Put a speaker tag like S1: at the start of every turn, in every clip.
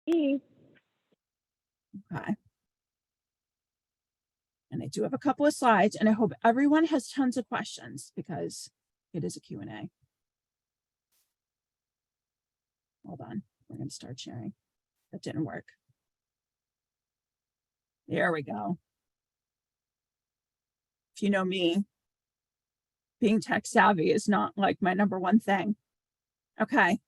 S1: me.
S2: Okay. And I do have a couple of slides, and I hope everyone has tons of questions because it is a Q&A. Hold on. We're going to start sharing. That didn't work. There we go. If you know me, being tech savvy is not like my number one thing. Okay.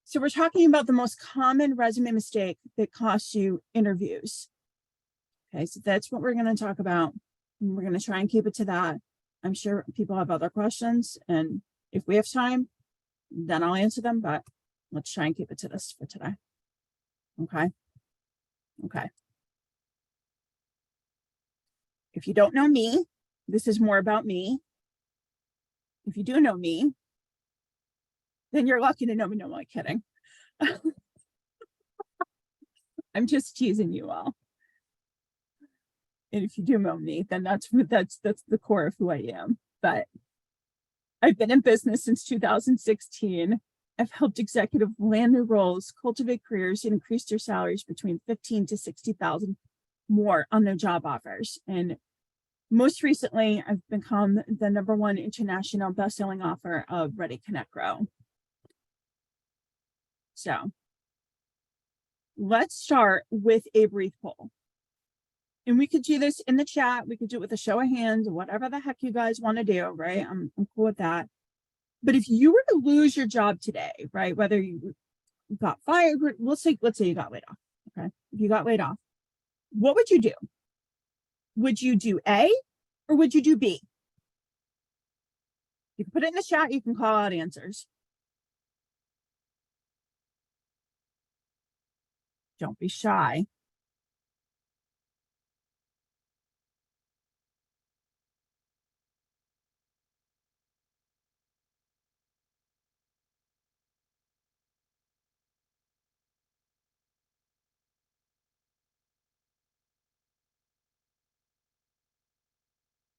S2: So we're talking about the most common resume mistake that costs you interviews. Okay, so that's what we're going to talk about. And we're going to try and keep it to that. I'm sure people have other questions, and if we have time, then I'll answer them, but let's try and keep it to this for today. Okay. Okay. If you don't know me, this is more about me. If you do know me, then you're lucky to know me. No, I'm kidding. I'm just teasing you all. And if you do know me, then that's the core of who I am. But I've been in business since 2016. I've helped executives land new roles, cultivate careers, and increase their salaries between $15,000 to $60,000 more on their job offers. And most recently, I've become the #1 international best-selling author of Ready, Connect, Grow. So let's start with a brief poll. And we could do this in the chat. We could do it with a show of hands, whatever the heck you guys want to do, right? I'm cool with that. But if you were to lose your job today, right, whether you got fired, let's say you got laid off, okay? If you got laid off, what would you do? Would you do A or would you do B? You can put it in the chat. You can call out answers. Don't be shy.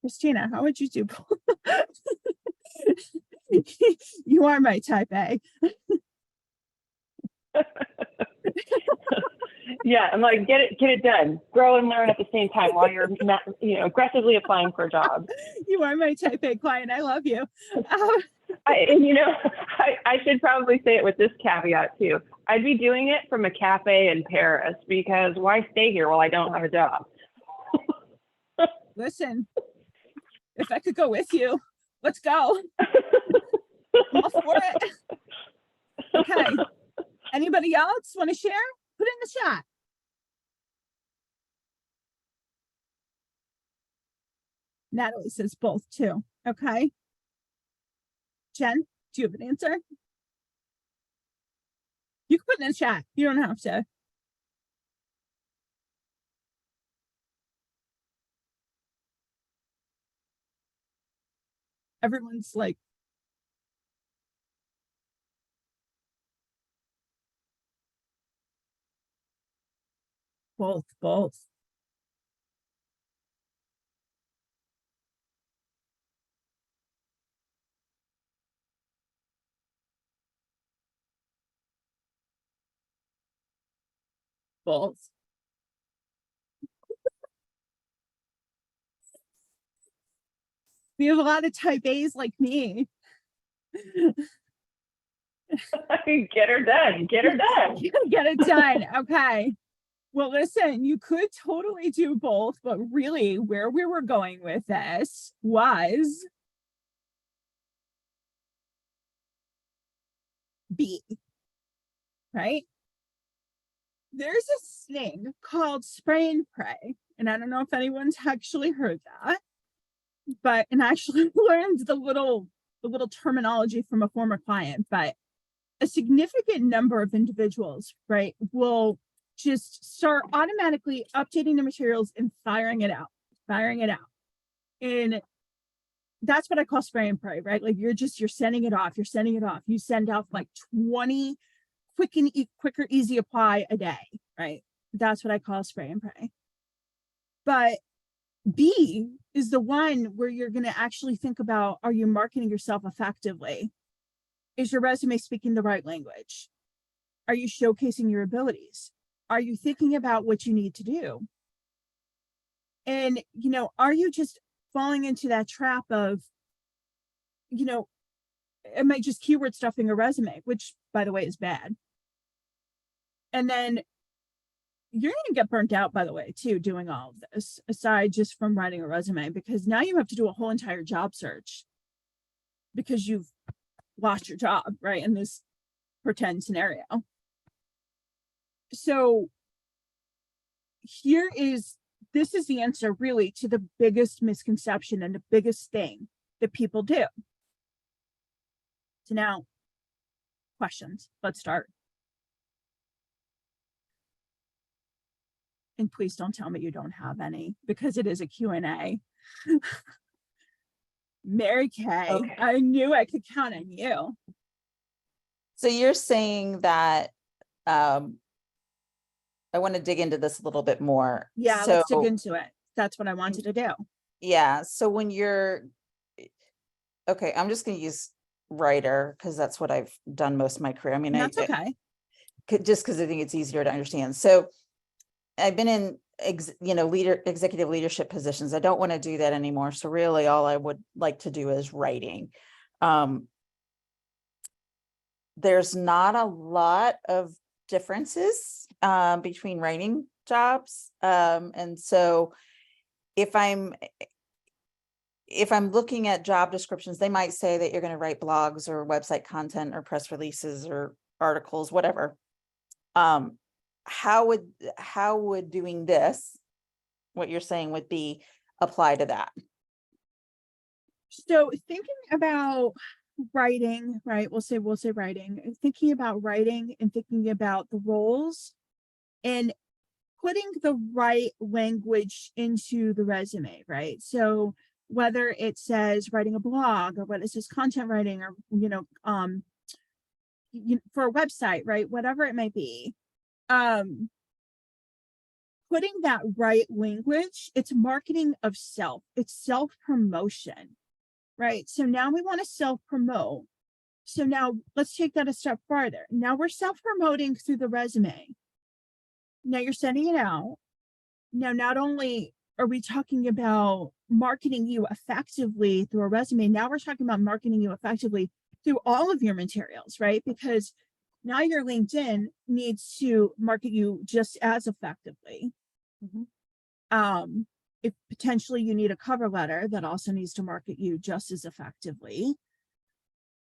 S2: Christina, how would you do? You are my type A.
S1: Yeah, I'm like, get it done. Grow and learn at the same time while you're not, aggressively applying for jobs.
S2: You are my type A client. I love you.
S1: I should probably say it with this caveat too. I'd be doing it from a cafe in Paris because why stay here while I don't have a job?
S2: Listen, if I could go with you, let's go. I'm all for it. Okay. Anybody else want to share? Put it in the chat. Natalie says both too. Okay. Jen, do you have an answer? You can put it in the chat. You don't have to. Everyone's like, both. Both. We have a lot of type A's like me.
S1: Get her done. Get it done.
S2: Okay. Well, listen, you could totally do both, but really where we were going with this was B, right? There's this thing called spray and pray. And I don't know if anyone's actually heard that, and I actually learned the little terminology from a former client, but a significant number of individuals, right, will just start automatically updating the materials and firing it out. And that's what I call spray and pray, right? Like you're sending it off. You send out like 20 quicker, easy apply a day, right? That's what I call spray and pray. But B is the one where you're going to actually think about, are you marketing yourself effectively? Is your resume speaking the right language? Are you showcasing your abilities? Are you thinking about what you need to do? And, are you just falling into that trap of, am I just keyword stuffing a resume, which, by the way, is bad. And then you're going to get burnt out, by the way, too, doing all of this, aside just from writing a resume, because now you have to do a whole entire job search because you've lost your job, right, in this pretend scenario. So this is the answer really to the biggest misconception and the biggest thing that people do. So now, questions. Let's start. And please don't tell me you don't have any, because it is a Q&A. Mary Kay,
S1: Okay.
S2: I knew I could count on you.
S3: So you're saying that, I want to dig into this a little bit more.
S2: Yeah,
S3: So,
S2: let's dig into it. That's what I wanted to do.
S3: yeah. So when okay, I'm just going to use writer because that's what I've done most of my career. I mean,
S2: That's okay.
S3: just because I think it's easier to understand. So I've been in, executive leadership positions. I don't want to do that anymore. So really all I would like to do is writing. There's not a lot of differences between writing jobs. And so if I'm looking at job descriptions, they might say that you're going to write blogs or website content or press releases or articles, whatever. How would doing this, what you're saying, would be apply to that?
S2: So thinking about writing, right? We'll say writing, thinking about writing and thinking about the roles and putting the right language into the resume, right? So whether it says writing a blog or whether it says content writing or, for a website, right? Whatever it may be, putting that right language, it's marketing of self, it's self-promotion, right? So now we want to self-promote. So now let's take that a step farther. Now we're self-promoting through the resume. Now you're sending it out. Now, not only are we talking about marketing you effectively through a resume, now we're talking about marketing you effectively through all of your materials, right? Because now your LinkedIn needs to market you just as effectively.
S3: Mm-hmm.
S2: If potentially you need a cover letter that also needs to market you just as effectively.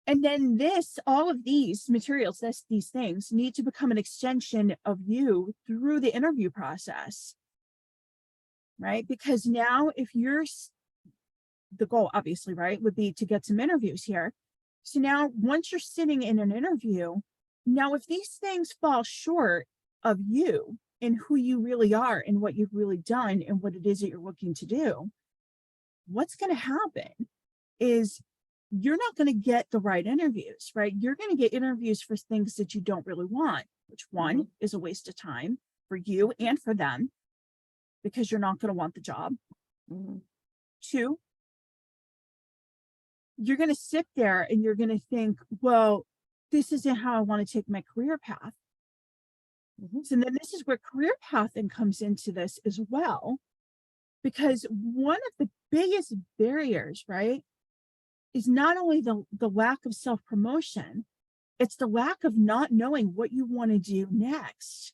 S2: And then all of these materials, these things need to become an extension of you through the interview process, right? Because now the goal obviously, right, would be to get some interviews here. So now once you're sitting in an interview, now if these things fall short of you and who you really are and what you've really done and what it is that you're looking to do, what's going to happen is you're not going to get the right interviews, right? You're going to get interviews for things that you don't really want, which one is a waste of time for you and for them because you're not going to want the job.
S3: Mm-hmm.
S2: 2, you're going to sit there and you're going to think, well, this isn't how I want to take my career path.
S3: Mm-hmm.
S2: So then this is where career pathing comes into this as well, because one of the biggest barriers, right, is not only the lack of self-promotion, it's the lack of not knowing what you want to do next,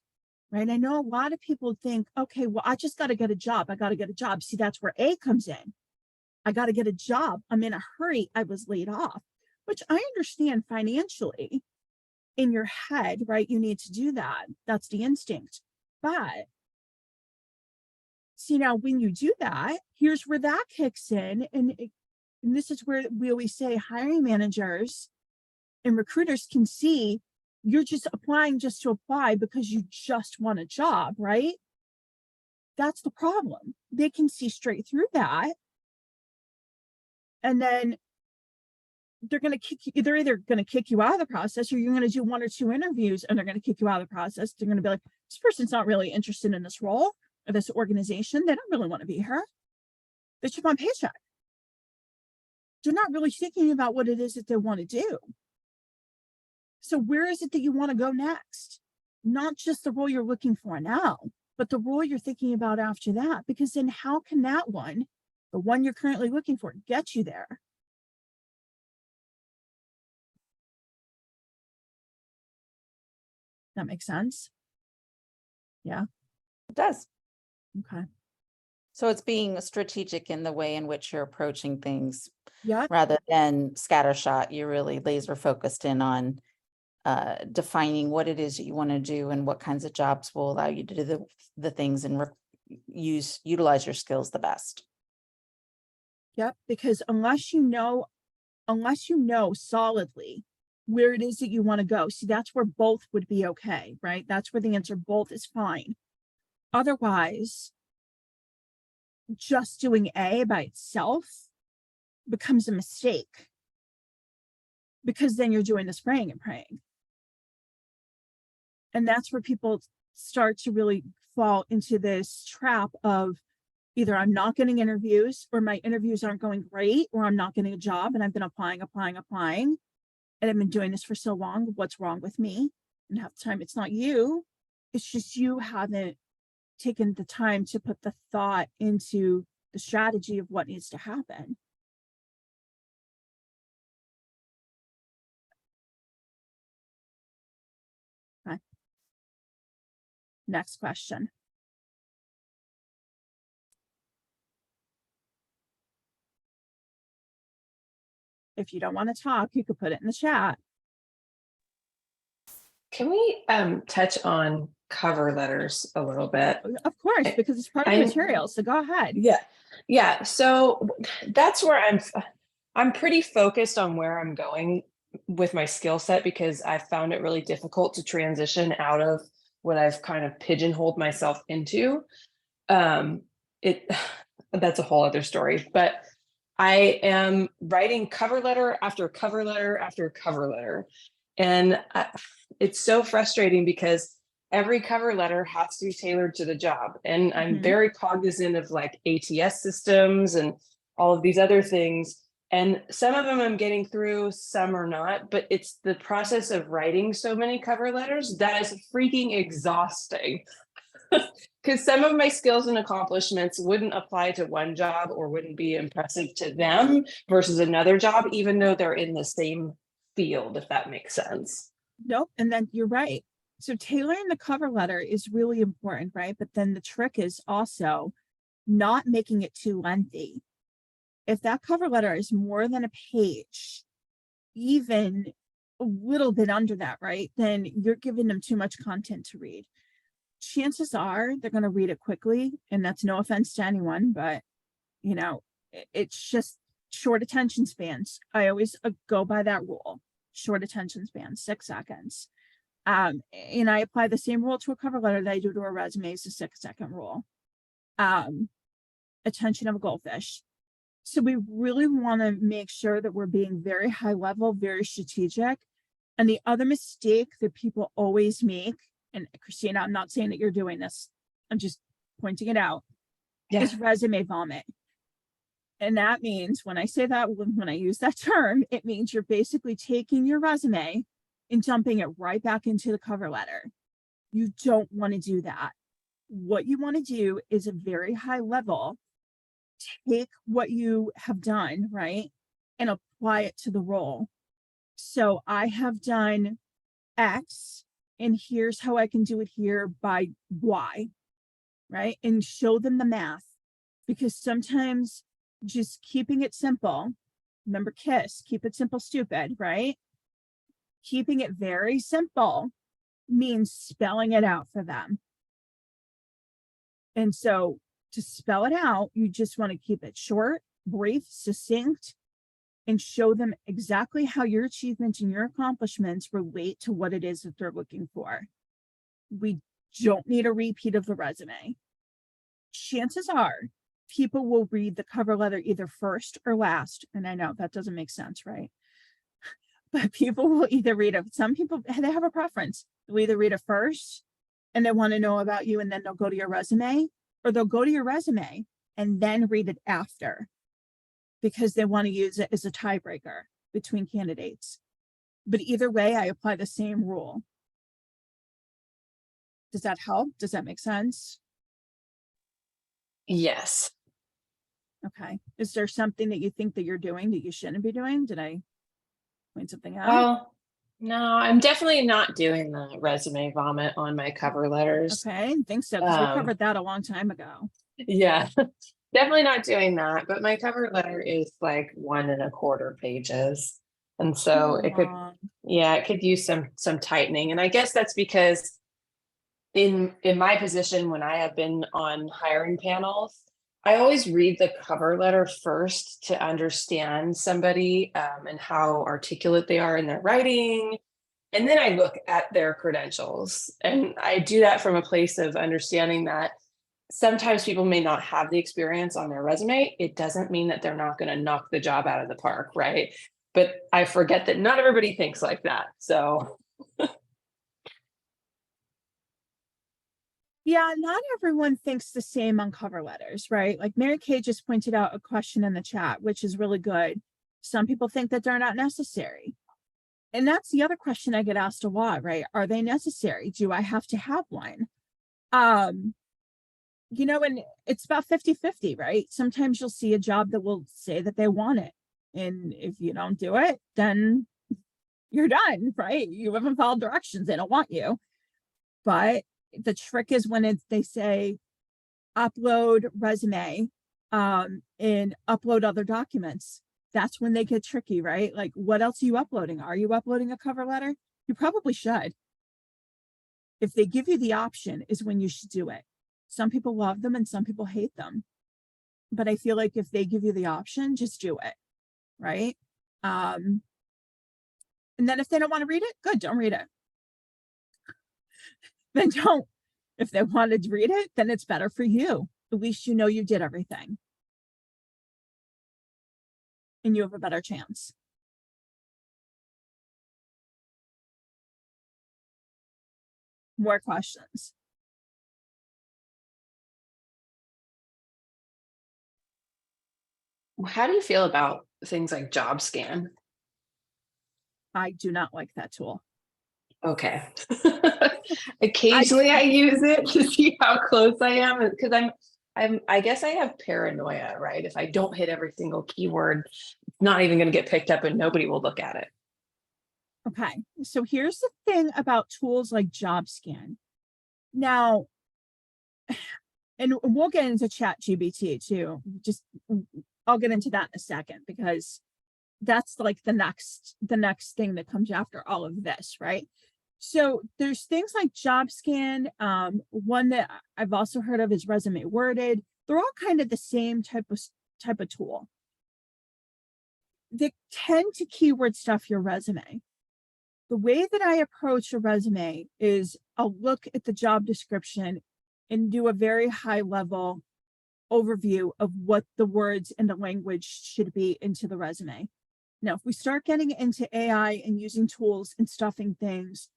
S2: right? I know a lot of people think, okay, well, I just got to get a job. I got to get a job. See, that's where A comes in. I got to get a job. I'm in a hurry. I was laid off, which I understand financially in your head, right? You need to do that. That's the instinct. But see, now when you do that, here's where that kicks in. And this is where we always say hiring managers and recruiters can see you're just applying just to apply because you just want a job, right? That's the problem. They can see straight through that. And then they're going to kick you. They're either going to kick you out of the process or you're going to do 1 or 2 interviews and they're going to kick you out of the process. They're going to be like, this person's not really interested in this role or this organization. They don't really want to be here. They just want paycheck. They're not really thinking about what it is that they want to do. So where is it that you want to go next? not just the role you're looking for now, but the role you're thinking about after that, because then how can that one, the one you're currently looking for, get you there? That makes sense? Yeah,
S3: It does.
S2: okay.
S3: So it's being strategic in the way in which you're approaching things
S2: Yeah,
S3: rather than scattershot. You're really laser focused in on defining what it is that you want to do and what kinds of jobs will allow you to do the things and utilize your skills the best.
S2: yep, because unless you know solidly where it is that you want to go, see, that's where both would be okay, right? That's where the answer both is fine. Otherwise, just doing A by itself becomes a mistake, because then you're doing the spraying and praying. And that's where people start to really fall into this trap of either I'm not getting interviews, or my interviews aren't going great, or I'm not getting a job and I've been applying. And I've been doing this for so long. What's wrong with me? And half the time it's not you. It's just you haven't taken the time to put the thought into the strategy of what needs to happen. Okay. Next question. If you don't want to talk, you could put it in the chat.
S4: Can we touch on cover letters a little bit?
S2: Of course, because it's part of the material. So go ahead.
S4: Yeah. So that's where I'm pretty focused on where I'm going with my skill set, because I found it really difficult to transition out of what I've kind of pigeonholed myself into. That's a whole other story, but I am writing cover letter after cover letter after cover letter. And it's so frustrating because every cover letter has to be tailored to the job. And I'm very cognizant of like ATS systems and all of these other things. And some of them I'm getting through, some are not, but it's the process of writing so many cover letters that is freaking exhausting. Because some of my skills and accomplishments wouldn't apply to one job or wouldn't be impressive to them versus another job, even though they're in the same field, if that makes sense.
S2: Nope. And then you're right. So tailoring the cover letter is really important, right? But then the trick is also not making it too lengthy. If that cover letter is more than a page, even a little bit under that, right, then you're giving them too much content to read. Chances are they're going to read it quickly. And that's no offense to anyone, but you know, it's just short attention spans. I always go by that rule. Short attention span, 6 seconds. And I apply the same rule to a cover letter that I do to a resume. Is the 6-second rule. Attention of a goldfish. So we really want to make sure that we're being very high level, very strategic. And the other mistake that people always make, and Christina, I'm not saying that you're doing this, I'm just pointing it out, is resume vomit. And that means when I say that, when I use that term, it means you're basically taking your resume and dumping it right back into the cover letter. You don't want to do that. What you want to do is a very high level, take what you have done, right, and apply it to the role. So I have done X, and here's how I can do it here by Y, right? And show them the math, because sometimes just keeping it simple, remember KISS, keep it simple, stupid, right? Keeping it very simple means spelling it out for them. And so to spell it out, you just want to keep it short, brief, succinct, and show them exactly how your achievements and your accomplishments relate to what it is that they're looking for. We don't need a repeat of the resume. Chances are people will read the cover letter either first or last. And I know that doesn't make sense, right? But people will either read it. Some people, they have a preference. They'll either read it first and they want to know about you, and then they'll go to your resume, or they'll go to your resume and then read it after, because they want to use it as a tiebreaker between candidates. But either way, I apply the same rule. Does that help? Does that make sense?
S4: Yes.
S2: Okay. Is there something that you think that you're doing that you shouldn't be doing? Did I point something out?
S4: Well, no, I'm definitely not doing the resume vomit on my cover letters.
S2: Okay, I didn't think so, because we
S4: Um,
S2: covered that a long time ago.
S4: Yeah, definitely not doing that. But my cover letter is like 1.25 pages. And so
S2: Too
S4: it could,
S2: long.
S4: yeah, it could use some tightening. And I guess that's because in my position, when I have been on hiring panels, I always read the cover letter first to understand somebody and how articulate they are in their writing. And then I look at their credentials. And I do that from a place of understanding that sometimes people may not have the experience on their resume. It doesn't mean that they're not going to knock the job out of the park, right? But I forget that not everybody thinks like that. So
S2: Yeah, not everyone thinks the same on cover letters, right? Like Mary Kay just pointed out a question in the chat, which is really good. Some people think that they're not necessary. And that's the other question I get asked a lot, right? Are they necessary? Do I have to have one? And it's about 50-50, right? Sometimes you'll see a job that will say that they want it. And if you don't do it, then you're done, right? You haven't followed directions. They don't want you. But the trick is when they say upload resume and upload other documents. That's when they get tricky, right? Like, what else are you uploading? Are you uploading a cover letter? You probably should. If they give you the option, is when you should do it. Some people love them and some people hate them. But I feel like if they give you the option, just do it, right? And then if they don't want to read it, good, don't read it. Then don't. If they wanted to read it, then it's better for you. At least you know you did everything. And you have a better chance. More questions?
S4: how do you feel about things like JobScan?
S2: I do not like that tool.
S4: Okay. Occasionally I use it to see how close I am because I guess I have paranoia, right? If I don't hit every single keyword, it's not even going to get picked up and nobody will look at it.
S2: Okay, so here's the thing about tools like JobScan. Now, and we'll get into ChatGPT too. I'll get into that in a second because that's like the next thing that comes after all of this, right? So there's things like JobScan. One that I've also heard of is Resume Worded. They're all kind of the same type of tool. They tend to keyword stuff your resume. The way that I approach a resume is I'll look at the job description and do a very high level overview of what the words and the language should be into the resume. Now, if we start getting into AI and using tools and stuffing things,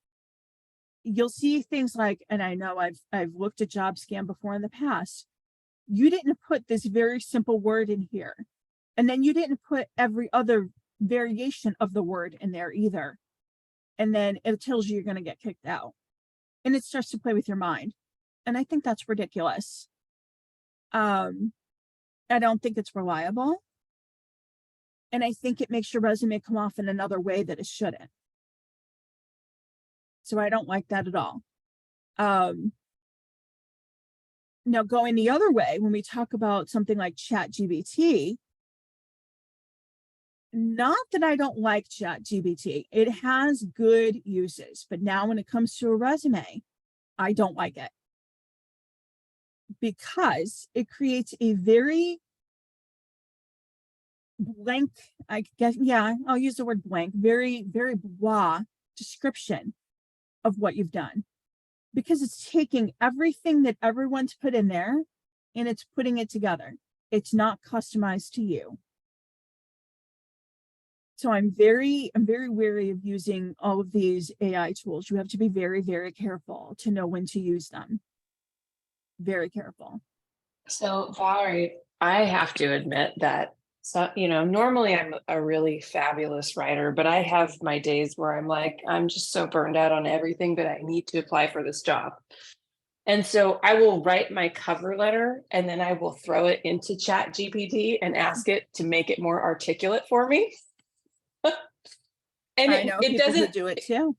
S2: you'll see things like, and I know I've looked at JobScan before in the past, you didn't put this very simple word in here. And then you didn't put every other variation of the word in there either. And then it tells you you're going to get kicked out. And it starts to play with your mind. And I think that's ridiculous. I don't think it's reliable. And I think it makes your resume come off in another way that it shouldn't. So I don't like that at all. Now, going the other way, when we talk about something like ChatGPT, not that I don't like ChatGPT, it has good uses, but now when it comes to a resume, I don't like it because it creates a very blank, I guess, yeah, I'll use the word blank, very, very blah description of what you've done, because it's taking everything that everyone's put in there and it's putting it together. It's not customized to you. So I'm very wary of using all of these AI tools. You have to be very, very careful to know when to use them. Very careful.
S4: So Valerie, I have to admit that, so, normally I'm a really fabulous writer, but I have my days where I'm like, I'm just so burned out on everything, but I need to apply for this job. And so I will write my cover letter and then I will throw it into Chat GPT and ask it to make it more articulate for me. And
S2: I know
S4: it
S2: people who
S4: doesn't,
S2: do it too.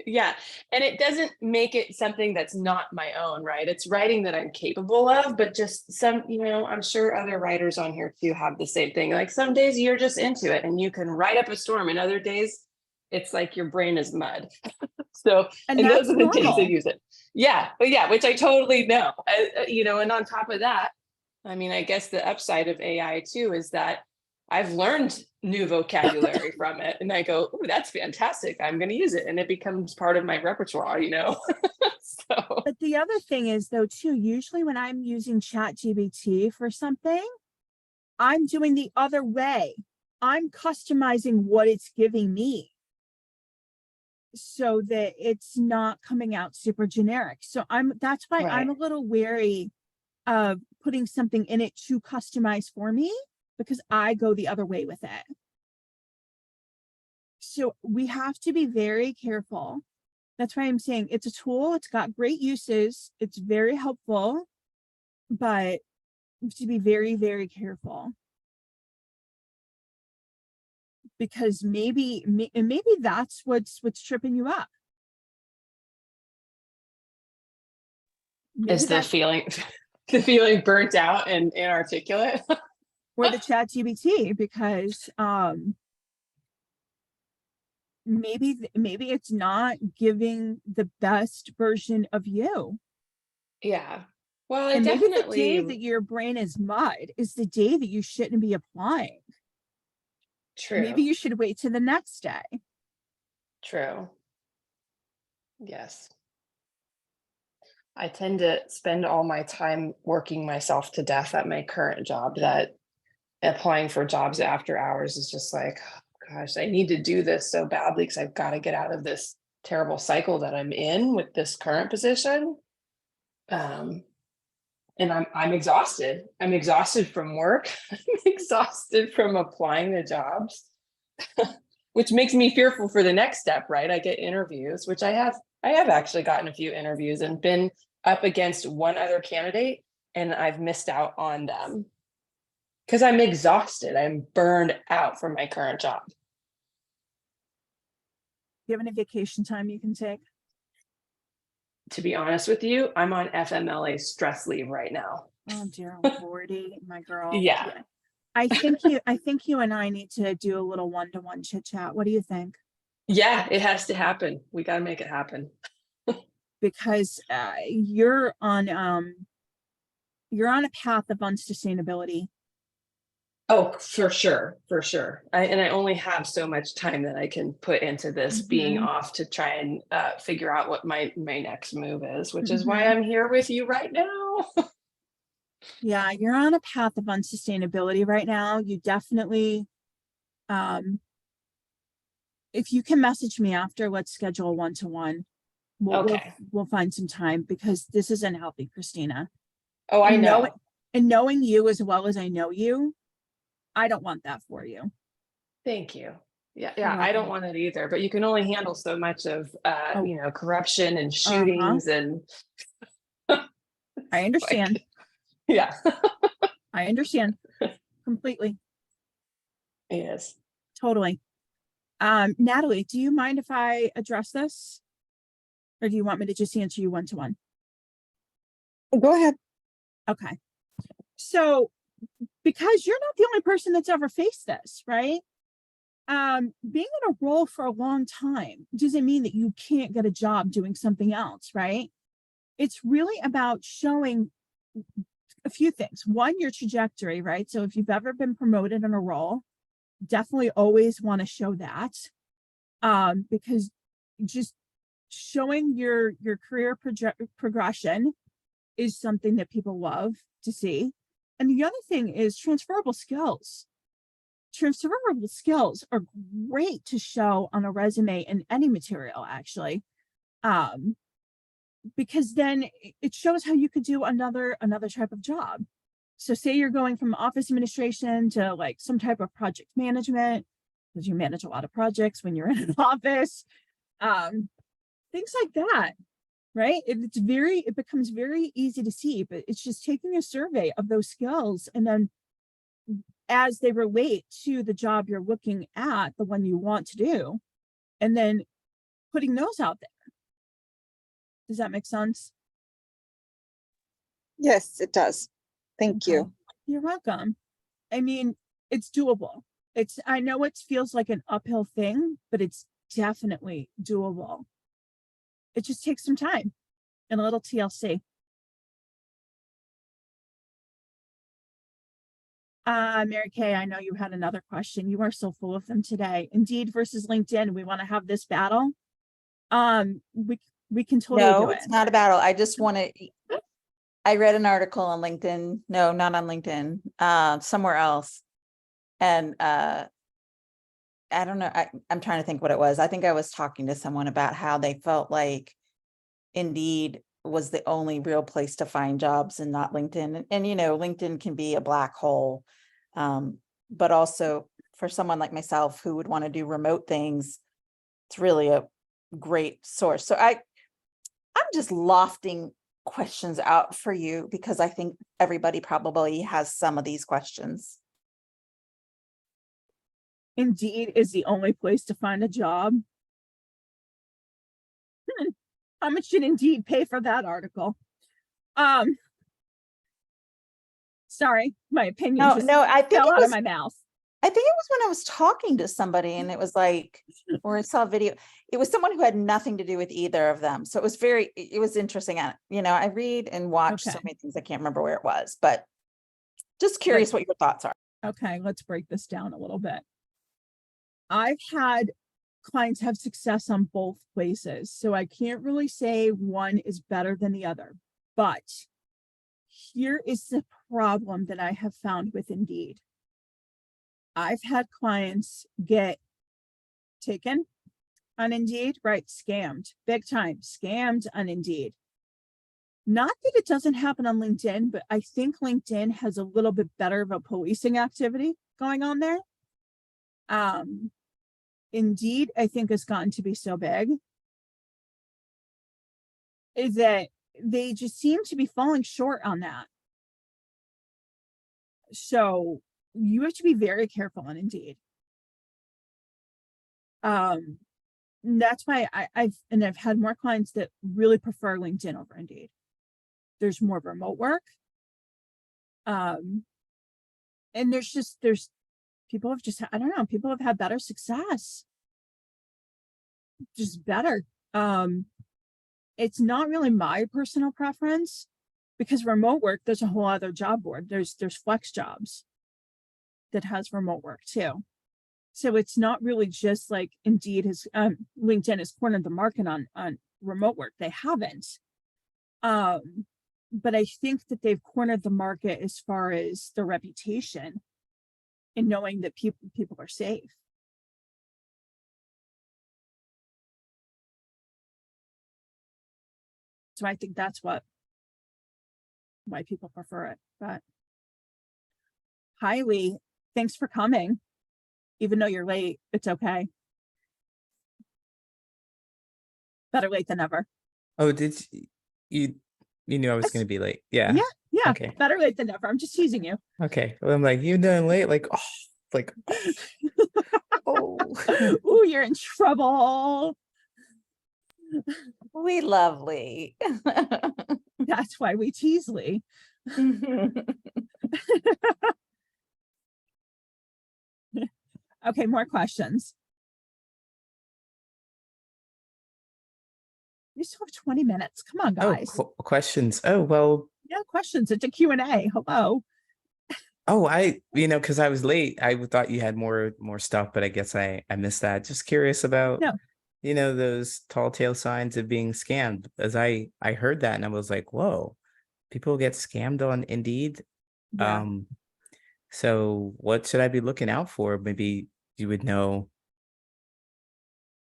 S4: yeah. And it doesn't make it something that's not my own, right? It's writing that I'm capable of, but just some, I'm sure other writers on here too have the same thing. Like some days you're just into it and you can write up a storm, and other days it's like your brain is mud. So,
S2: And
S4: and those
S2: that's
S4: are the days I
S2: normal.
S4: use it. Yeah, but yeah, which I totally know. And on top of that, I mean, I guess the upside of AI too is that I've learned new vocabulary from it, and I go, "Ooh, that's fantastic. I'm going to use it," and it becomes part of my repertoire. So
S2: But the other thing is though, too, usually when I'm using Chat GBT for something, I'm doing the other way. I'm customizing what it's giving me so that it's not coming out super generic. So that's why I'm a
S4: right,
S2: little wary of putting something in it to customize for me, because I go the other way with it. So we have to be very careful. That's why I'm saying it's a tool. It's got great uses. It's very helpful, but we have to be very, very careful. Because maybe that's what's tripping you up. Maybe
S4: is the
S2: that,
S4: feeling the feeling burnt out and inarticulate?
S2: or the Chat GBT, because maybe it's not giving the best version of you.
S4: Yeah. Well, I
S2: And maybe the day
S4: definitely
S2: that your brain is mud is the day that you shouldn't be applying. Maybe
S4: true.
S2: you should wait to the next day.
S4: True. Yes. I tend to spend all my time working myself to death at my current job, that applying for jobs after hours is just like, oh, gosh, I need to do this so badly because I've got to get out of this terrible cycle that I'm in with this current position. And I'm exhausted. I'm exhausted from work. I'm exhausted from applying to jobs, which makes me fearful for the next step, right? I get interviews, which I have actually gotten a few interviews and been up against one other candidate, and I've missed out on them because I'm exhausted. I'm burned out from my current job.
S2: Do you have any vacation time you can take?
S4: To be honest with you, I'm on FMLA stress leave right now.
S2: Oh dear lordy, my girl.
S4: Yeah.
S2: I think you and I need to do a little one-to-one chit chat. What do you think?
S4: Yeah, it has to happen. We got to make it happen.
S2: Because you're on a path of unsustainability.
S4: Oh, for sure, for sure. I only have so much time that I can put into this being
S2: Mhm.
S4: off to try and figure out what my next move is, which is why
S2: Mhm.
S4: I'm here with you right now.
S2: Yeah, you're on a path of unsustainability right now. You definitely, if you can message me after, let's schedule a one-to-one.
S4: Okay.
S2: We'll find some time, because this is unhealthy, Christina.
S4: Oh, I
S2: And
S4: know.
S2: knowing you as well as I know you, I don't want that for you.
S4: Thank you. Yeah,
S2: You're
S4: yeah. I don't
S2: welcome.
S4: want it either, but you can only handle so much of
S2: Oh,
S4: corruption and
S2: uh-huh.
S4: shootings and
S2: I understand.
S4: like, yeah.
S2: I understand completely.
S4: Yes.
S2: Totally. Natalie, do you mind if I address this? Or do you want me to just answer you one-to-one?
S5: Go ahead.
S2: Okay. So, because you're not the only person that's ever faced this, right? Being in a role for a long time doesn't mean that you can't get a job doing something else, right? It's really about showing a few things. One, your trajectory, right? So if you've ever been promoted in a role, definitely always want to show that. Because just showing your career progression is something that people love to see. And the other thing is transferable skills. Transferable skills are great to show on a resume and any material, actually. Because then it shows how you could do another type of job. So say you're going from office administration to like some type of project management, because you manage a lot of projects when you're in an office, things like that. right? It becomes very easy to see, but it's just taking a survey of those skills and then as they relate to the job you're looking at, the one you want to do, and then putting those out there. Does that make sense?
S5: Yes, it does. Thank
S2: Okay.
S5: you.
S2: You're welcome. I mean, it's doable. I know it feels like an uphill thing, but it's definitely doable. It just takes some time and a little TLC. Mary Kay, I know you had another question. You are so full of them today. Indeed versus LinkedIn. We want to have this battle. We can totally
S3: No,
S2: do it.
S3: it's not a battle. I just want to, I read an article on LinkedIn. No, not on LinkedIn, somewhere else. And I don't know. I'm trying to think what it was. I think I was talking to someone about how they felt like Indeed was the only real place to find jobs and not LinkedIn. And you know, LinkedIn can be a black hole. But also for someone like myself who would want to do remote things, it's really a great source. So I'm just lofting questions out for you because I think everybody probably has some of these questions.
S2: Indeed is the only place to find a job. How much did Indeed pay for that article? Sorry, my opinion just
S3: No, I think
S2: fell
S3: it
S2: out
S3: was,
S2: of my mouth.
S3: I think it was when I was talking to somebody and it was like, or I saw a video, it was someone who had nothing to do with either of them. So it was it was interesting. You know, I read and watch so
S2: Okay.
S3: many things. I can't remember where it was, but just curious what your thoughts are.
S2: Okay, let's break this down a little bit. I've had clients have success on both places, so I can't really say one is better than the other. But here is the problem that I have found with Indeed. I've had clients get taken on Indeed, right? Scammed, big time, scammed on Indeed. Not that it doesn't happen on LinkedIn, but I think LinkedIn has a little bit better of a policing activity going on there. Indeed, I think has gotten to be so big is that they just seem to be falling short on that. So you have to be very careful on Indeed. That's why I've had more clients that really prefer LinkedIn over Indeed. There's more remote work. And there's people have just, I don't know, people have had better success. Just better. It's not really my personal preference because remote work, there's a whole other job board. There's Flex Jobs that has remote work too. So it's not really just like Indeed has, LinkedIn has cornered the market on remote work. They haven't. But I think that they've cornered the market as far as their reputation and knowing that people are safe. So I think that's why people prefer it. But highly, thanks for coming. Even though you're late, it's okay. Better late than never.
S6: Oh, did you knew I was going to be late? Yeah.
S2: Yeah.
S6: Okay.
S2: Better late than never. I'm just teasing you.
S6: Okay. Well, I'm like, you done late? Like, oh, like, oh.
S2: Ooh, you're in trouble.
S3: We lovely.
S2: That's why we tease Lee. Okay, more questions. You still have 20 minutes. Come on, guys.
S6: Questions. Oh, well.
S2: Yeah, questions. It's a Q&A. Hello.
S6: Oh, because I was late. I thought you had more stuff, but I guess I missed that. Just curious about, those tall tale signs of being scammed. As I heard that and I was like, whoa, people get scammed on Indeed.
S2: Yeah.
S6: So what should I be looking out for? Maybe you would know.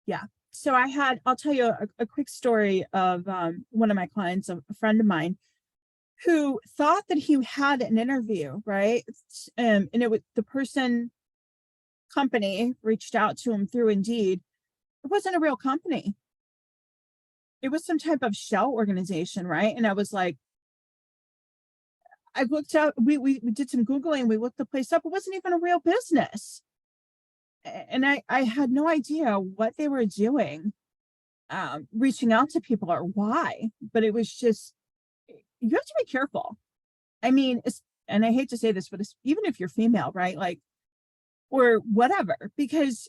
S2: Yeah. So I'll tell you a quick story of one of my clients, a friend of mine, who thought that he had an interview, right? And it was the company reached out to him through Indeed. It wasn't a real company. it was some type of shell organization, right? And I was like, I looked up, we did some Googling, we looked the place up. It wasn't even a real business. And I had no idea what they were doing, reaching out to people or why, but it was just, you have to be careful. I mean, and I hate to say this, but even if you're female, right? Like, or whatever, because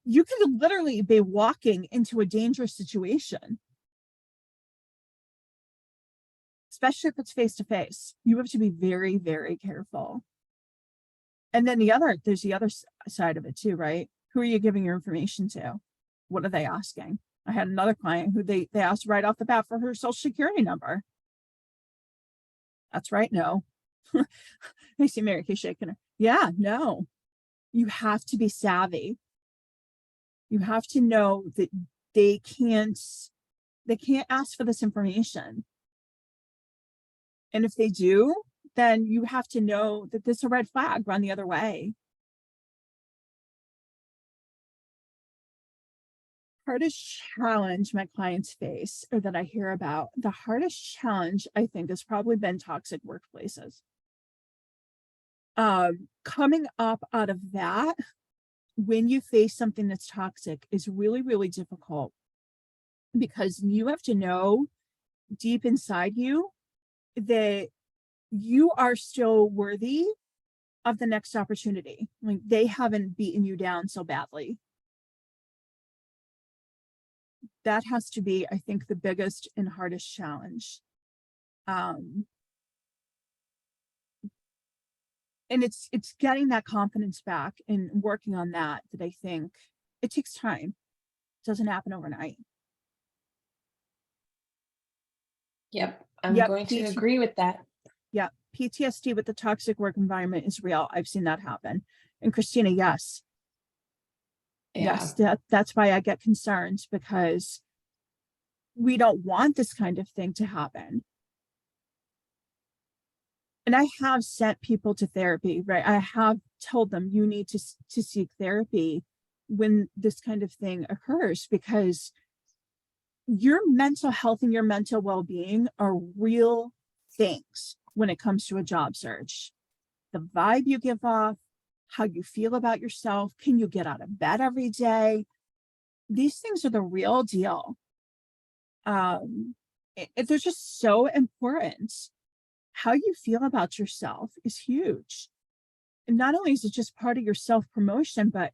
S2: you could literally be walking into a dangerous situation. Especially if it's face to face, you have to be very, very careful. And then there's the other side of it too, right? Who are you giving your information to? What are they asking? I had another client who they asked right off the bat for her social security number. That's right. No. I see Mary Kay shaking her. Yeah, no. You have to be savvy. You have to know that they can't ask for this information. And if they do, then you have to know that this is a red flag, run the other way. Hardest challenge my clients face, or that I hear about, the hardest challenge I think has probably been toxic workplaces. Coming up out of that, when you face something that's toxic, is really, really difficult, because you have to know deep inside you that you are still worthy of the next opportunity. Like, they haven't beaten you down so badly. That has to be, I think, the biggest and hardest challenge. And it's getting that confidence back and working on that I think it takes time. It doesn't happen overnight.
S4: Yep. I'm going to agree with that.
S2: Yeah. PTSD with the toxic work environment is real. I've seen that happen. And Christina, yes.
S4: Yeah.
S2: Yes, that's why I get concerned, because we don't want this kind of thing to happen. And I have sent people to therapy, right? I have told them, you need to seek therapy when this kind of thing occurs, because your mental health and your mental well-being are real things when it comes to a job search. The vibe you give off, how you feel about yourself, can you get out of bed every day? These things are the real deal. They're just so important. How you feel about yourself is huge. And not only is it just part of your self-promotion, but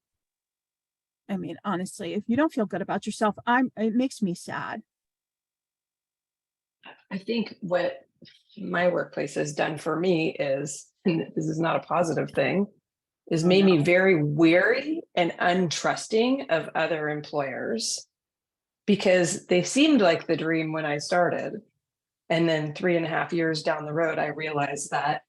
S2: I mean, honestly, if you don't feel good about yourself, it makes me sad.
S4: I think what my workplace has done for me is, and this is not a positive thing, is made me very wary and untrusting of other employers, because they seemed like the dream when I started. And then 3.5 years down the road, I realized that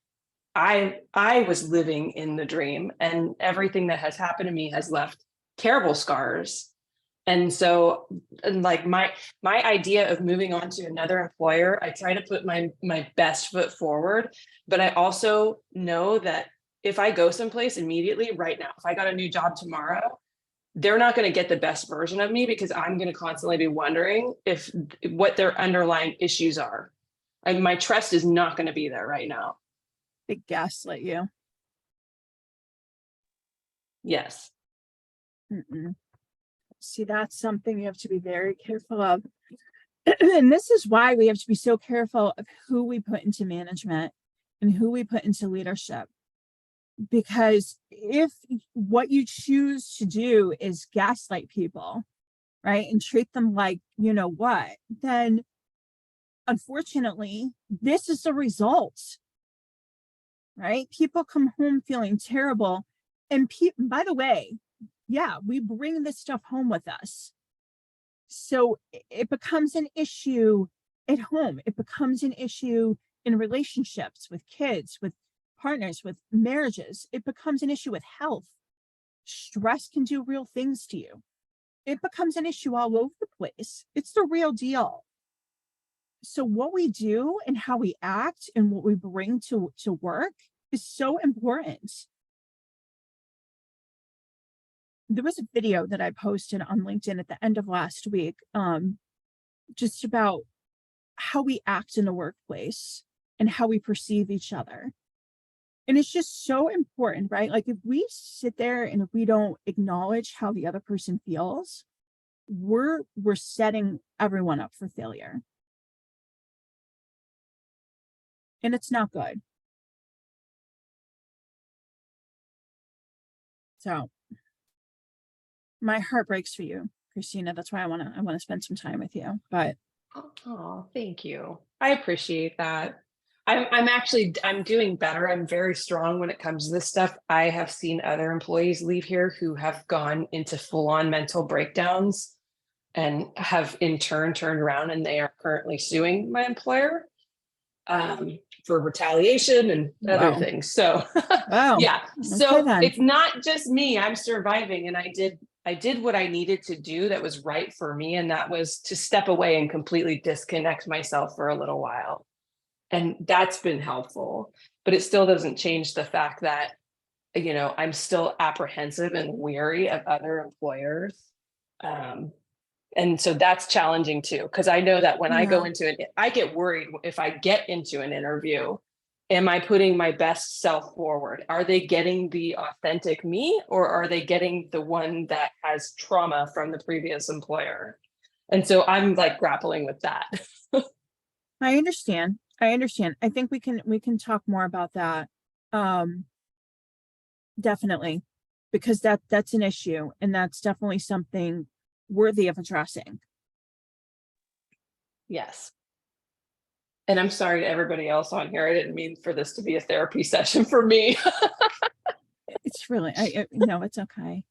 S4: I was living in the dream, and everything that has happened to me has left terrible scars. And so, like, my idea of moving on to another employer, I try to put my best foot forward, but I also know that if I go someplace immediately right now, if I got a new job tomorrow, they're not going to get the best version of me, because I'm going to constantly be wondering what their underlying issues are. And my trust is not going to be there right now.
S2: They gaslight you.
S4: Yes.
S2: See, that's something you have to be very careful of. And this is why we have to be so careful of who we put into management and who we put into leadership. Because if what you choose to do is gaslight people, right, and treat them like, you know what, then unfortunately, this is the result, right? People come home feeling terrible. And by the way, yeah, we bring this stuff home with us. So it becomes an issue at home. It becomes an issue in relationships with kids, with partners, with marriages. It becomes an issue with health. Stress can do real things to you. It becomes an issue all over the place. It's the real deal. So what we do and how we act and what we bring to work is so important. there was a video that I posted on LinkedIn at the end of last week, just about how we act in the workplace and how we perceive each other. And it's just so important, right? Like if we sit there and if we don't acknowledge how the other person feels, we're setting everyone up for failure. And it's not good. So my heart breaks for you, Christina. That's why I want to spend some time with you. But
S4: Oh, thank you. I appreciate that. I'm doing better. I'm very strong when it comes to this stuff. I have seen other employees leave here who have gone into full-on mental breakdowns and have in turn turned around, and they are currently suing my employer for retaliation and other
S2: Wow.
S4: things. So
S2: wow.
S4: yeah,
S2: Okay,
S4: so
S2: then.
S4: it's not just me. I'm surviving, and I did what I needed to do that was right for me, and that was to step away and completely disconnect myself for a little while. And that's been helpful, but it still doesn't change the fact that, you know, I'm still apprehensive and wary of other employers. And so that's challenging too, because I know that when I go into it, I get worried if I get into an interview, am I putting my best self forward? Are they getting the authentic me, or are they getting the one that has trauma from the previous employer? And so I'm like grappling with that.
S2: I understand. I think we can talk more about that. Definitely, because that's an issue, and that's definitely something worthy of addressing.
S4: Yes. And I'm sorry to everybody else on here. I didn't mean for this to be a therapy session for me.
S2: It's really, no, it's okay.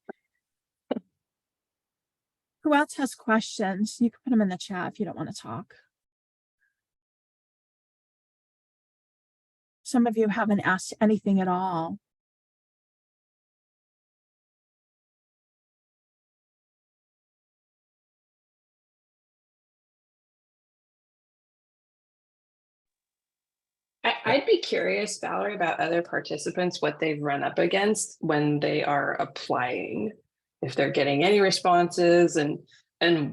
S2: Who else has questions? You can put them in the chat if you don't want to talk. Some of you haven't asked anything at all.
S4: I'd be curious, Valerie, about other participants, what they've run up against when they are applying, if they're getting any responses, and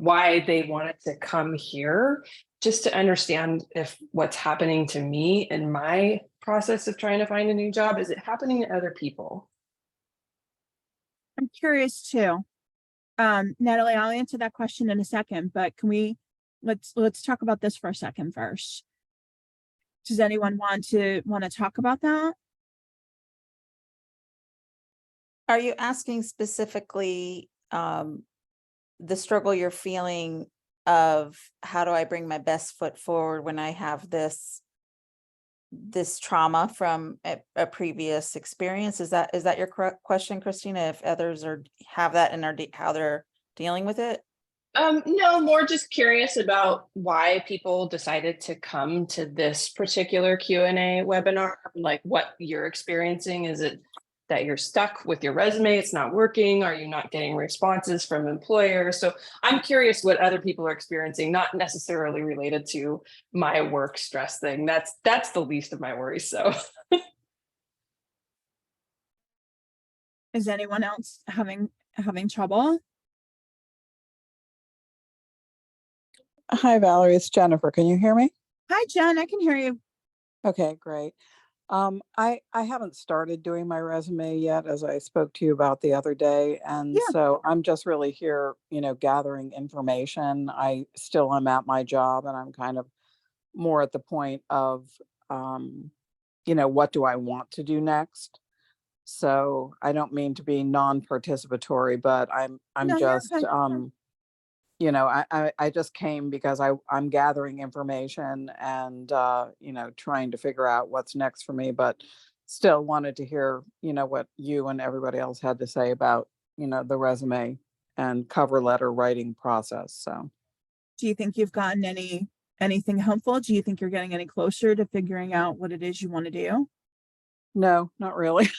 S4: why they wanted to come here, just to understand if what's happening to me in my process of trying to find a new job, is it happening to other people?
S2: I'm curious too. Natalie, I'll answer that question in a second, but can we, let's talk about this for a second first. Does anyone want to talk about that?
S3: Are you asking specifically the struggle you're feeling of how do I bring my best foot forward when I have this trauma from a previous experience? Is that your question, Christina? If others have that and how they're dealing with it?
S4: No, more just curious about why people decided to come to this particular Q&A webinar, like what you're experiencing. Is it that you're stuck with your resume, it's not working? Are you not getting responses from employers? So I'm curious what other people are experiencing, not necessarily related to my work stress thing. That's the least of my worries. So
S2: Is anyone else having trouble?
S7: Hi, Valerie, it's Jennifer. Can you hear me?
S2: Hi, Jen, I can hear you.
S7: Okay, great. I haven't started doing my resume yet, as I spoke to you about the other day. And so I'm just really here, gathering information. I still am at my job, and I'm kind of more at the point of, what do I want to do next? So I don't mean to be non-participatory, but I'm
S2: No, you're
S7: just,
S2: fine.
S7: I just came because I'm gathering information and, trying to figure out what's next for me, but still wanted to hear, what you and everybody else had to say about, the resume and cover letter writing process. So.
S2: Do you think you've gotten anything helpful? Do you think you're getting any closer to figuring out what it is you want to do?
S7: No, not really.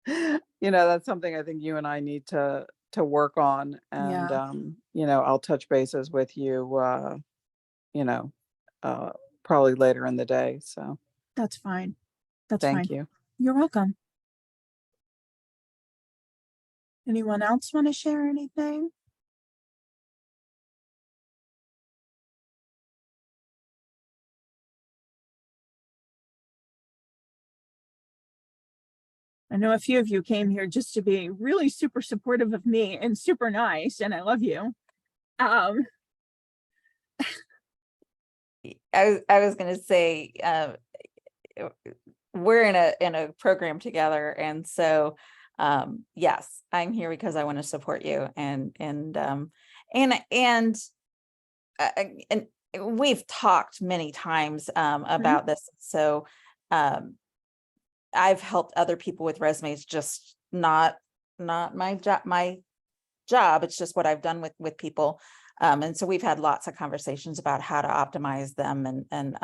S7: That's something I think you and I need to work on, and I'll touch bases with you probably later in the day. So
S2: that's fine. That's
S7: thank
S2: fine.
S7: you.
S2: You're welcome. Anyone else want to share anything? I know a few of you came here just to be really super supportive of me and super nice, and I love you.
S3: I was going to say, we're in a program together, and so yes, I'm here because I want to support you, and we've talked many times about this. So I've helped other people with resumes, just not my job. It's just what I've done with people. And so we've had lots of conversations about how to optimize them and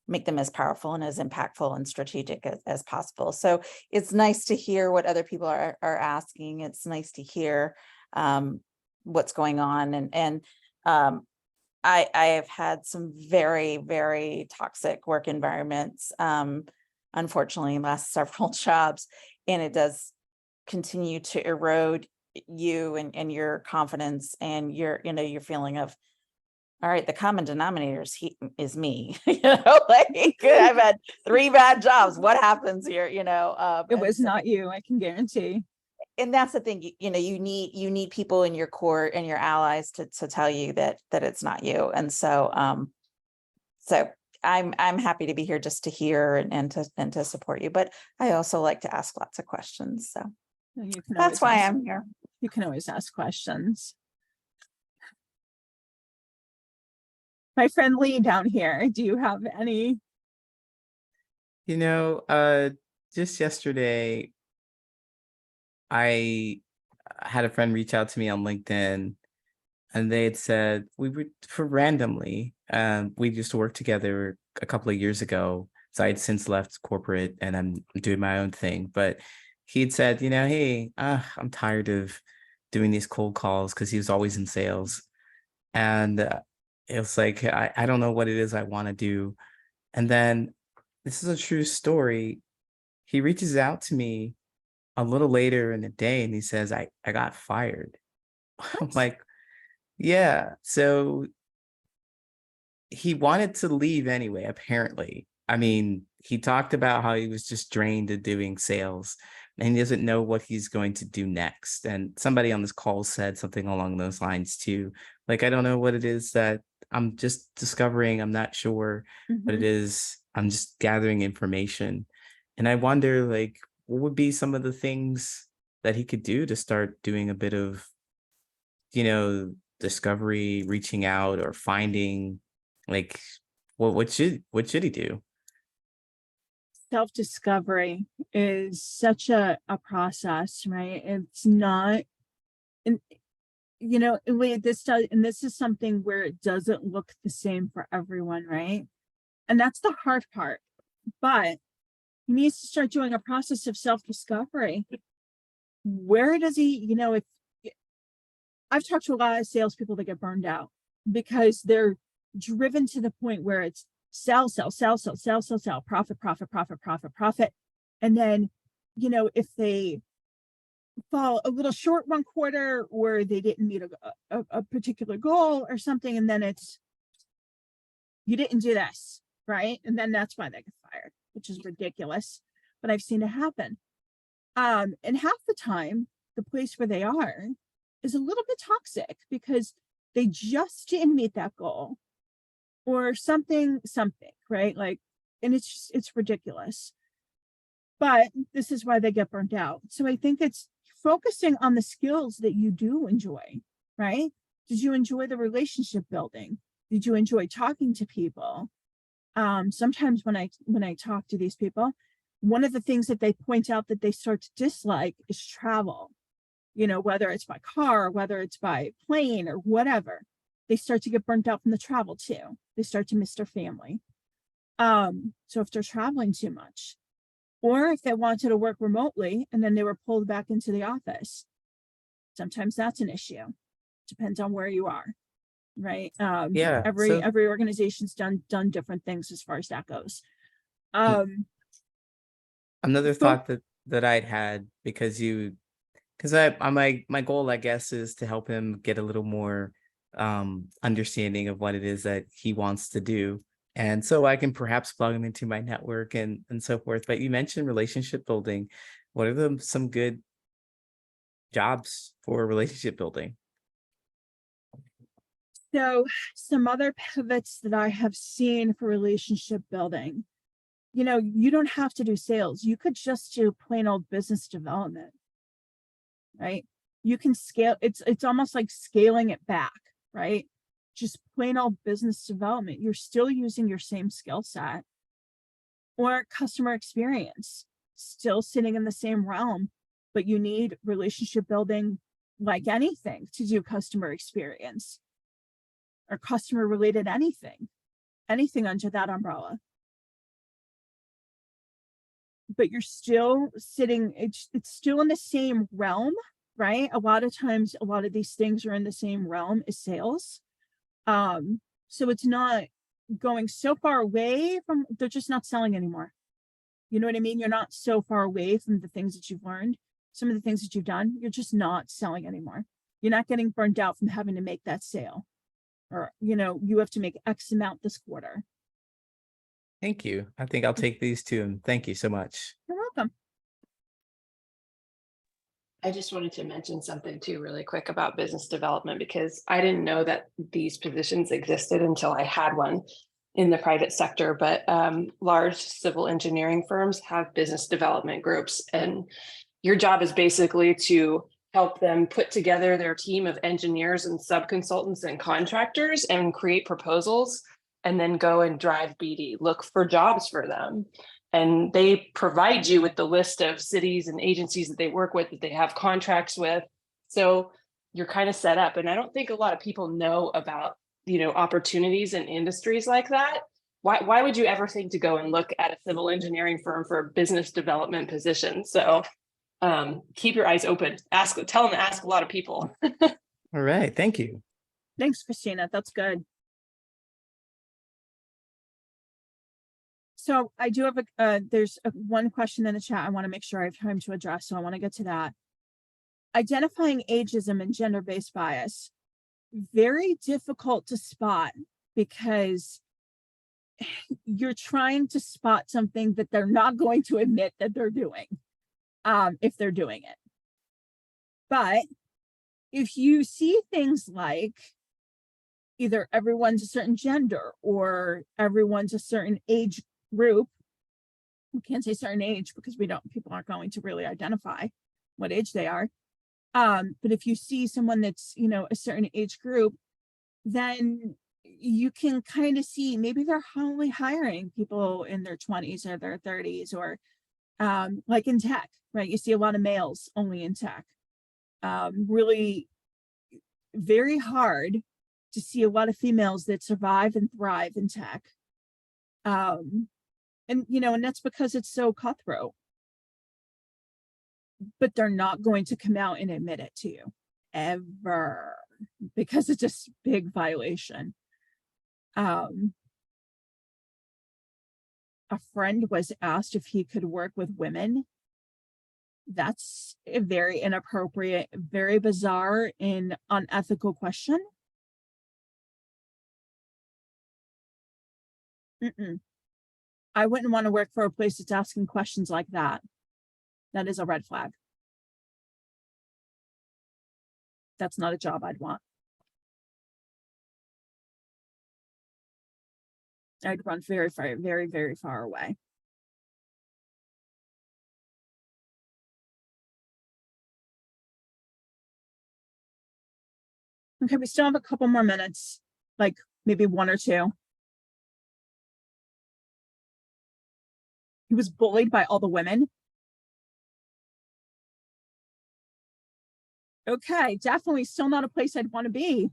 S3: make them as powerful and as impactful and strategic as possible. So it's nice to hear what other people are asking. It's nice to hear what's going on. And I have had some very, very toxic work environments, unfortunately, last several jobs, and it does continue to erode you and your confidence and your feeling of, all right, the common denominator is me. Like I've had 3 bad jobs. What happens here?
S2: It was not you, I can guarantee.
S3: And that's the thing, you need people in your court and your allies to tell you that it's not you. And so so I'm happy to be here just to hear and to support you, but I also like to ask lots of questions. So that's why I'm here.
S2: You can always ask questions. My friend Lee down here, do you have any?
S6: Just yesterday, I had a friend reach out to me on LinkedIn, and they had said we used to work together a couple of years ago. So I had since left corporate and I'm doing my own thing. But he had said, hey, I'm tired of doing these cold calls, because he was always in sales. And it was like, I don't know what it is I want to do. And then, this is a true story, he reaches out to me a little later in the day and he says, I got fired. I'm like, yeah. So he wanted to leave anyway, apparently. I mean, he talked about how he was just drained of doing sales and he doesn't know what he's going to do next. And somebody on this call said something along those lines too. Like, I don't know what it is that I'm just discovering. I'm not sure what it is. I'm just gathering information. And I wonder, like, what would be some of the things that he could do to start doing a bit of, discovery, reaching out or finding, like, what should he do?
S2: Self-discovery is such a process, right? It's not, and this is something where it doesn't look the same for everyone, right? And that's the hard part. But he needs to start doing a process of self-discovery. Where does he, if I've talked to a lot of salespeople that get burned out because they're driven to the point where it's sell, profit. And then, if they fall a little short one quarter or they didn't meet a particular goal or something, and then it's, you didn't do this, right? And then that's why they get fired, which is ridiculous, but I've seen it happen. And half the time, the place where they are is a little bit toxic because they just didn't meet that goal or something, right? Like, and it's ridiculous. But this is why they get burnt out. So I think it's focusing on the skills that you do enjoy, right? Did you enjoy the relationship building? Did you enjoy talking to people? Sometimes when I talk to these people, one of the things that they point out that they start to dislike is travel. Whether it's by car, whether it's by plane or whatever, they start to get burnt out from the travel too. They start to miss their family. So if they're traveling too much, or if they wanted to work remotely and then they were pulled back into the office, sometimes that's an issue. Depends on where you are, right?
S6: Yeah.
S2: Every organization's done different things as far as that goes.
S6: Another thought that I'd had, because you Because my goal, I guess, is to help him get a little more understanding of what it is that he wants to do. And so I can perhaps plug him into my network and so forth. But you mentioned relationship building. What are some good jobs for relationship building?
S2: So some other pivots that I have seen for relationship building, you don't have to do sales. You could just do plain old business development, right? You can scale. It's almost like scaling it back, right? Just plain old business development. You're still using your same skill set. Or customer experience, still sitting in the same realm, but you need relationship building like anything to do customer experience or customer related anything under that umbrella. But you're still sitting, it's still in the same realm, right? A lot of times, a lot of these things are in the same realm as sales. So it's not going so far away from, they're just not selling anymore. You know what I mean? You're not so far away from the things that you've learned, some of the things that you've done, you're just not selling anymore. You're not getting burned out from having to make that sale. Or, you have to make X amount this quarter.
S6: Thank you. I think I'll take these two, and thank you so much.
S2: You're welcome.
S4: I just wanted to mention something too really quick about business development, because I didn't know that these positions existed until I had one in the private sector. But large civil engineering firms have business development groups, and your job is basically to help them put together their team of engineers and subconsultants and contractors and create proposals, and then go and drive BD, look for jobs for them. And they provide you with the list of cities and agencies that they work with, that they have contracts with. So you're kind of set up. And I don't think a lot of people know about, opportunities in industries like that. Why would you ever think to go and look at a civil engineering firm for a business development position? So keep your eyes open. Tell them to ask a lot of people.
S6: All right. Thank you.
S2: Thanks, Christina. That's good. So I do have there's one question in the chat I want to make sure I have time to address. So I want to get to that. Identifying ageism and gender-based bias, very difficult to spot, because you're trying to spot something that they're not going to admit that they're doing, if they're doing it. But if you see things like either everyone's a certain gender or everyone's a certain age group, we can't say certain age because people aren't going to really identify what age they are. But if you see someone that's, a certain age group, then you can kind of see maybe they're only hiring people in their 20s or their 30s, or like in tech, right? You see a lot of males only in tech. Really very hard to see a lot of females that survive and thrive in tech. And that's because it's so cutthroat. But they're not going to come out and admit it to you ever, because it's a big violation. A friend was asked if he could work with women. That's a very inappropriate, very bizarre and unethical question. I wouldn't want to work for a place that's asking questions like that. That is a red flag. That's not a job I'd want. I'd run very, very, very, very far away. Okay, we still have a couple more minutes, like maybe one or two. He was bullied by all the women. Okay, definitely still not a place I'd want to be.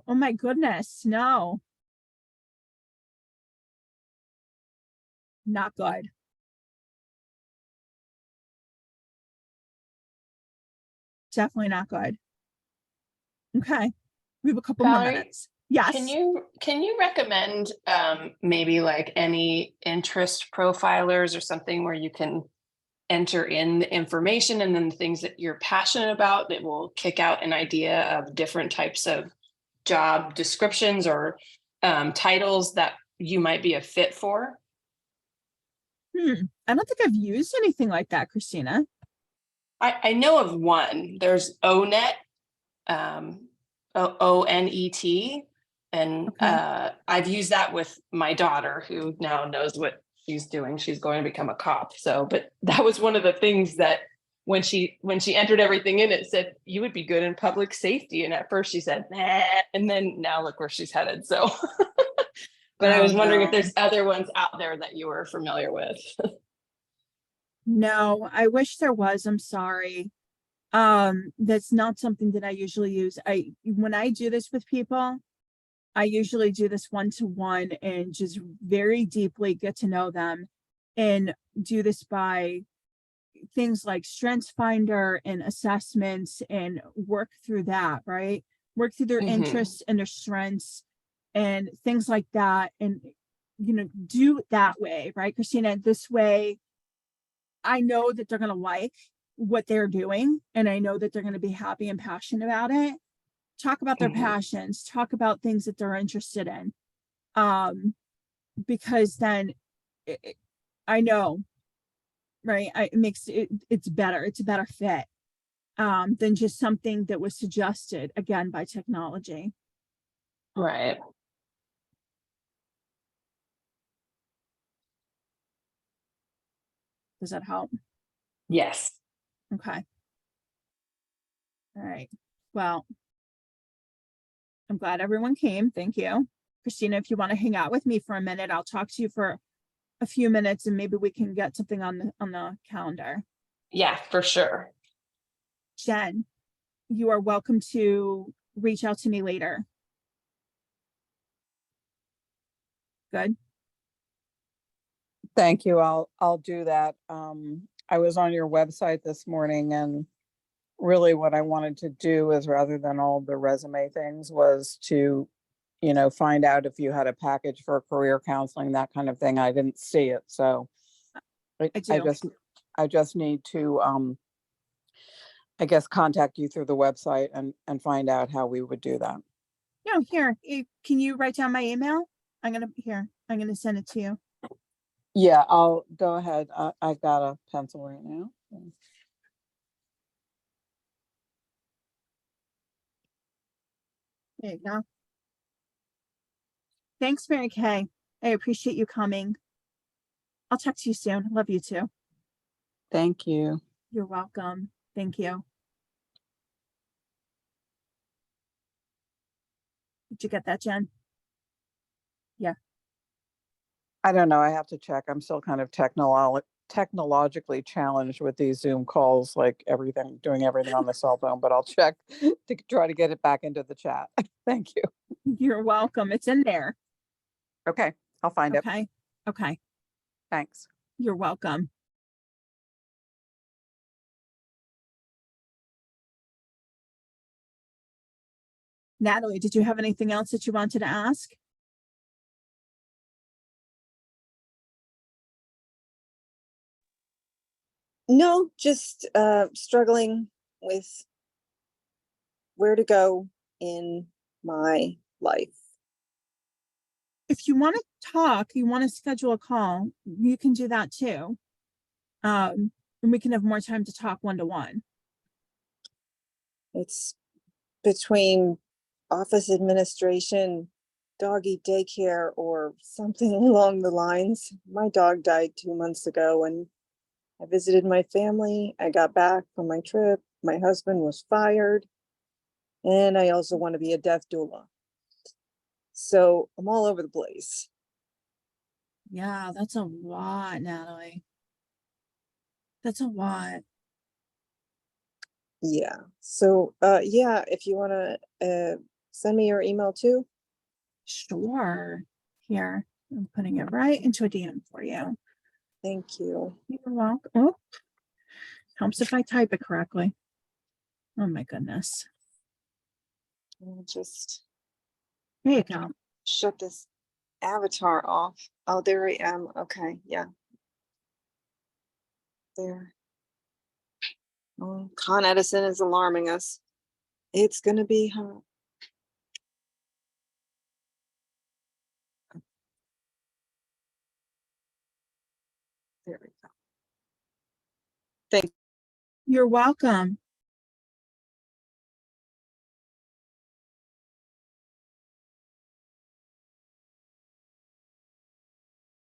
S2: Oh my goodness, no. Not good. Definitely not good. Okay, we have a couple more minutes. Yes.
S4: Can you recommend maybe like any interest profilers or something where you can enter in the information and then the things that you're passionate about. It will kick out an idea of different types of job descriptions or titles that you might be a fit for.
S2: I don't think I've used anything like that, Christina.
S4: I know of one. There's ONET, ONET, and
S2: Okay.
S4: I've used that with my daughter, who now knows what she's doing. She's going to become a cop. So, but that was one of the things that when she entered everything in, it said you would be good in public safety. And at first she said, nah, and then now look where she's headed. So, but I
S2: Oh,
S4: was wondering if
S2: no.
S4: there's other ones out there that you were familiar with.
S2: No, I wish there was. I'm sorry. That's not something that I usually use. When I do this with people, I usually do this one-to-one and just very deeply get to know them, and do this by things like Strengths Finder and assessments, and work through that, right? Work through their interests and their strengths and things like that. And, do it that way, right, Christina? This way, I know that they're going to like what they're doing, and I know that they're going to be happy and passionate about it. Talk about their passions, talk about things that they're interested in. Because then I know, right? It makes it's better. It's a better fit than just something that was suggested again by technology.
S4: Right.
S2: Does that help?
S4: Yes.
S2: Okay. All right. Well, I'm glad everyone came. Thank you. Christina, if you want to hang out with me for a minute, I'll talk to you for a few minutes and maybe we can get something on the calendar.
S4: Yeah, for sure.
S2: Jen, you are welcome to reach out to me later. Good.
S7: Thank you. I'll do that. I was on your website this morning, and really what I wanted to do is, rather than all the resume things, was to, find out if you had a package for career counseling, that kind of thing. I didn't see it. So
S2: I do.
S7: I just need to, I guess, contact you through the website and find out how we would do that.
S2: No, here, can you write down my email? I'm going to send it to you.
S7: Yeah, I'll go ahead. I've got a pencil right now.
S2: There you go. Thanks, Mary Kay. I appreciate you coming. I'll talk to you soon. Love you too.
S7: Thank you.
S2: You're welcome. Thank you. Did you get that, Jen? Yeah.
S7: I don't know. I have to check. I'm still kind of technologically challenged with these Zoom calls, like doing everything on the cell phone, but I'll check to try to get it back into the chat. Thank you.
S2: You're welcome. It's in there.
S7: Okay. I'll find it.
S2: Okay. Okay.
S7: Thanks.
S2: You're welcome. Natalie, did you have anything else that you wanted to ask?
S5: No, just struggling with where to go in my life.
S2: If you want to talk, you want to schedule a call, you can do that too. And we can have more time to talk one-to-one.
S5: It's between office administration, doggy daycare, or something along the lines. My dog died 2 months ago, and I visited my family. I got back from my trip. My husband was fired. And I also want to be a death doula. So I'm all over the place.
S2: Yeah, that's a lot, Natalie. That's a lot.
S5: Yeah. So yeah, if you want to send me your email too.
S2: Sure. Here, I'm putting it right into a DM for you.
S5: Thank you.
S2: You're welcome. Oh, helps if I type it correctly. Oh my goodness.
S5: I'll just
S2: There you go.
S5: shut this avatar off. Oh, there I am. Okay. Yeah. there. Oh, Con Edison is alarming us. It's gonna be hot. There we go. Thank
S2: You're welcome.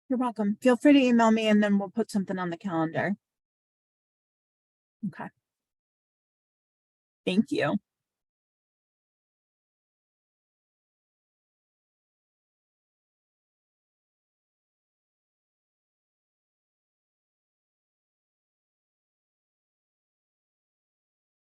S2: You're welcome. Feel free to email me and then we'll put something on the calendar. Okay. Thank you.